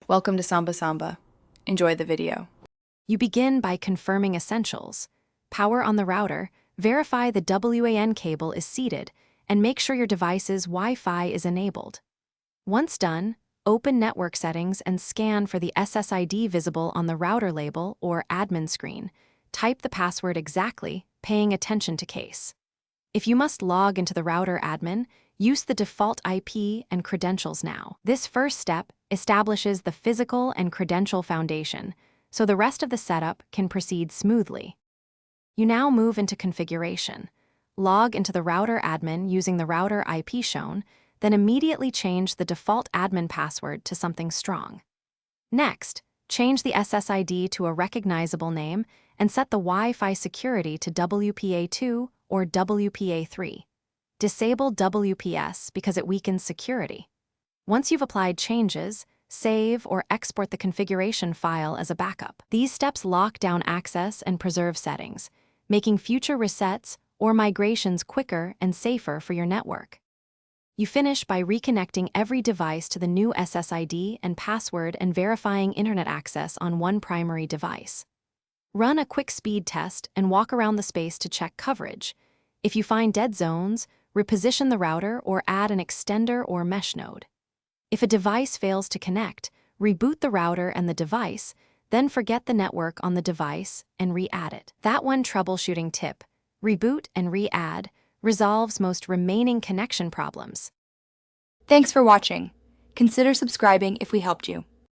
Welcome to Samba Samba. Enjoy the video. You begin by confirming essentials. Power on the router, verify the WAN cable is seated, and make sure your device's Wi-Fi is enabled. Once done, open network settings and scan for the SSID visible on the router label or admin screen. Type the password exactly, paying attention to case. If you must log into the router admin, use the default IP and credentials now. This first step establishes the physical and credential foundation, so the rest of the setup can proceed smoothly. You now move into configuration. Log into the router admin using the router IP shown, then immediately change the default admin password to something strong. Next, change the SSID to a recognizable name and set the Wi-Fi security to WPA2 or WPA3. Disable WPS because it weakens security. Once you've applied changes, save or export the configuration file as a backup. These steps lock down access and preserve settings, making future resets or migrations quicker and safer for your network. You finish by reconnecting every device to the new SSID and password and verifying internet access on one primary device. Run a quick speed test and walk around the space to check coverage. If you find dead zones, reposition the router or add an extender or mesh node. If a device fails to connect, reboot the router and the device, then forget the network on the device and re-add it. That one troubleshooting tip, reboot and re-add, resolves most remaining connection problems. Thanks for watching. Consider subscribing if we helped you.